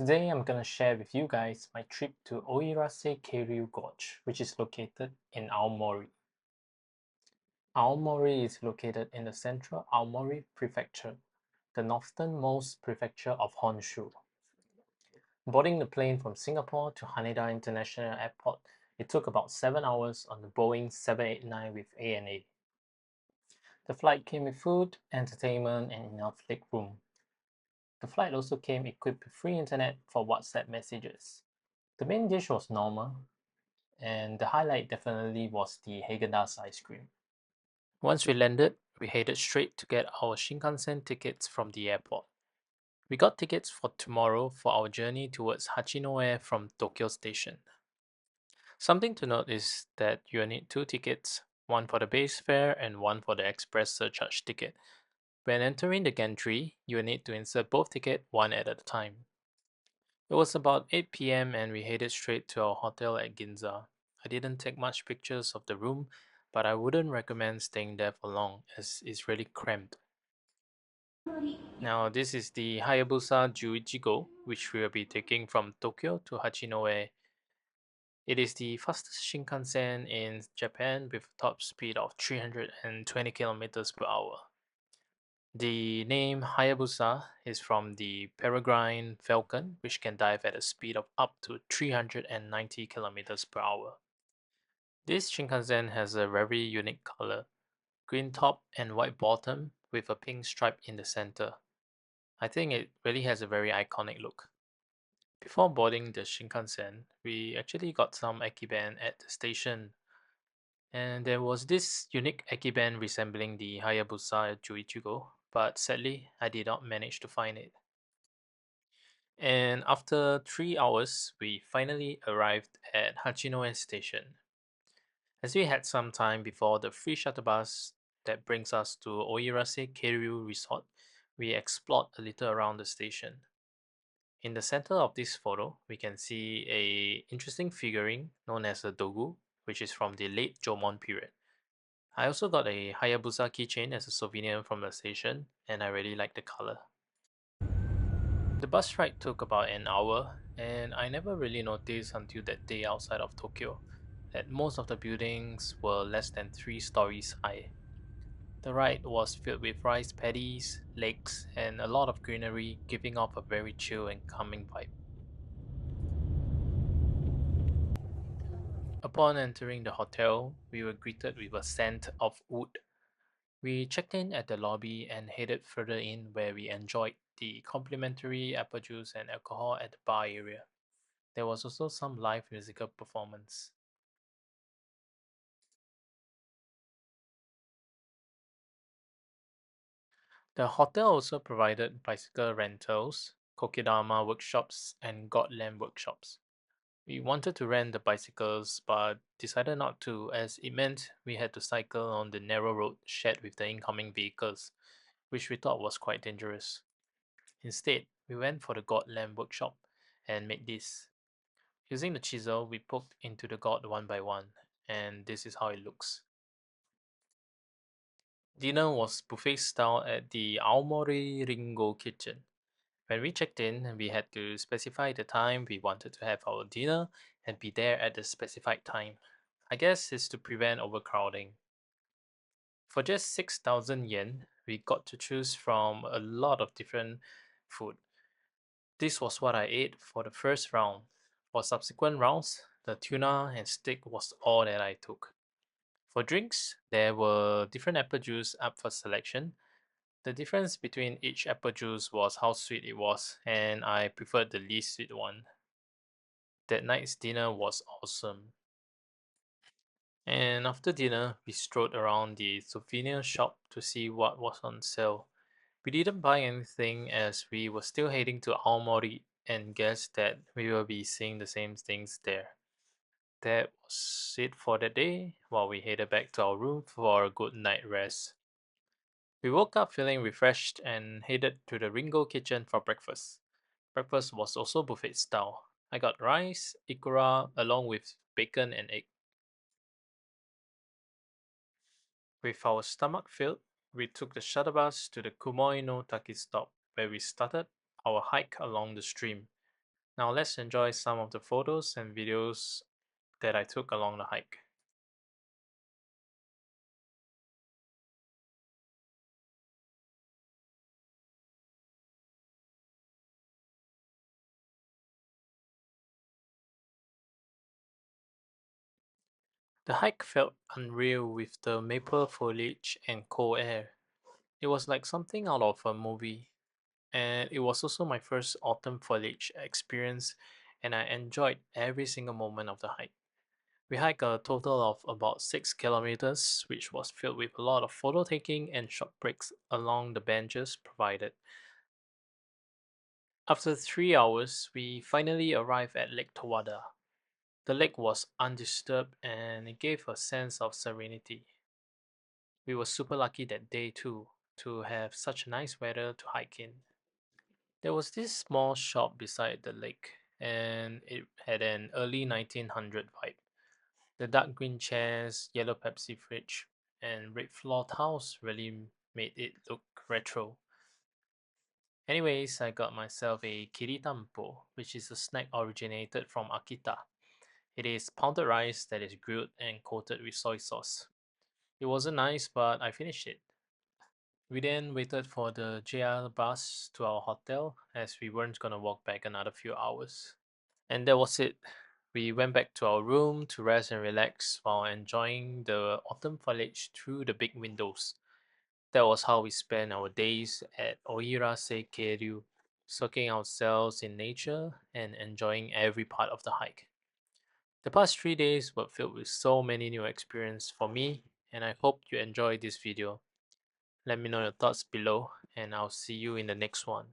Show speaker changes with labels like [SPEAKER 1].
[SPEAKER 1] Today I'm gonna share with you guys my trip to Oirase Keiryu Gorge, which is located in Aomori. Aomori is located in the central Aomori prefecture, the northernmost prefecture of Honshu. Boarding the plane from Singapore to Haneda International Airport, it took about 7 hours on the Boeing 789 with ANA. The flight came with food, entertainment, and enough leg room. The flight also came equipped with free internet for WhatsApp messages. The main dish was normal, and the highlight definitely was the Haagen-Dazs ice cream. Once we landed, we headed straight to get our Shinkansen tickets from the airport. We got tickets for tomorrow for our journey towards Hachinohe from Tokyo Station. Something to note is that you will need two tickets, one for the base fare and one for the express surcharge ticket. When entering the gantry, you will need to insert both tickets one at a time. It was about 8 p.m. and we headed straight to our hotel at Ginza. I didn't take much pictures of the room, but I wouldn't recommend staying there for long as it's really cramped. Now, this is the Hayabusa Juichigo, which we will be taking from Tokyo to Hachinohe. It is the fastest Shinkansen in Japan with a top speed of 320 kilometers per hour. The name Hayabusa is from the peregrine falcon, which can dive at a speed of up to 390 kilometers per hour. This Shinkansen has a very unique color, green top and white bottom with a pink stripe in the center. I think it really has a very iconic look. Before boarding the Shinkansen, we actually got some Akiban at the station, and there was this unique Akiban resembling the Hayabusa Juichigo, but sadly I did not manage to find it. And after 3 hours, we finally arrived at Hachinohe Station. As we had some time before the free shuttle bus that brings us to Oirase Keiryu Resort, we explored a little around the station. In the center of this photo, we can see a interesting figurine known as a dogu, which is from the late Jomon period. I also got a Hayabusa keychain as a souvenir from the station, and I really like the color. The bus ride took about an hour, and I never really noticed until that day outside of Tokyo that most of the buildings were less than 3 stories high. The ride was filled with rice paddies, lakes, and a lot of greenery, giving off a very chill and calming vibe. Upon entering the hotel, we were greeted with a scent of wood. We checked in at the lobby and headed further in where we enjoyed the complimentary apple juice and alcohol at the bar area. There was also some live musical performance. The hotel also provided bicycle rentals, kokedama workshops, and godland workshops. We wanted to rent the bicycles but decided not to as it meant we had to cycle on the narrow road shared with the incoming vehicles, which we thought was quite dangerous. Instead, we went for the godland workshop and made this. Using the chisel, we poked into the god one by one, and this is how it looks. Dinner was buffet style at the Aomori Ringo kitchen. When we checked in, we had to specify the time we wanted to have our dinner and be there at the specified time. I guess it's to prevent overcrowding. For just 6,000 yen, we got to choose from a lot of different food. This was what I ate for the first round. For subsequent rounds, the tuna and steak was all that I took. For drinks, there were different apple juice up for selection. The difference between each apple juice was how sweet it was, and I preferred the least sweet one. That night's dinner was awesome. And after dinner, we strolled around the souvenir shop to see what was on sale. We didn't buy anything as we were still heading to Aomori and guessed that we will be seeing the same things there. That was it for the day while we headed back to our room for a good night rest. We woke up feeling refreshed and headed to the Ringo kitchen for breakfast. Breakfast was also buffet style. I got rice, ikura, along with bacon and egg. With our stomach filled, we took the shuttle bus to the Kumoi no Taki stop, where we started our hike along the stream. Now let's enjoy some of the photos and videos that I took along the hike. The hike felt unreal with the maple foliage and cold air. It was like something out of a movie, and it was also my first autumn foliage experience, and I enjoyed every single moment of the hike. We hiked a total of about 6 kilometers, which was filled with a lot of photo taking and short breaks along the benches provided. After 3 hours, we finally arrived at Lake Towada. The lake was undisturbed and it gave a sense of serenity. We were super lucky that day too, to have such nice weather to hike in. There was this small shop beside the lake, and it had an early 1900 vibe. The dark green chairs, yellow Pepsi fridge, and red floor tiles really made it look retro. Anyways, I got myself a kiritampo, which is a snack originated from Akita. It is pounded rice that is grilled and coated with soy sauce. It wasn't nice, but I finished it. We then waited for the JR bus to our hotel as we weren't gonna walk back another few hours. And that was it. We went back to our room to rest and relax while enjoying the autumn foliage through the big windows. That was how we spent our days at Oirase Keiryu, soaking ourselves in nature and enjoying every part of the hike. The past 3 days were filled with so many new experiences for me, and I hope you enjoyed this video. Let me know your thoughts below, and I'll see you in the next one.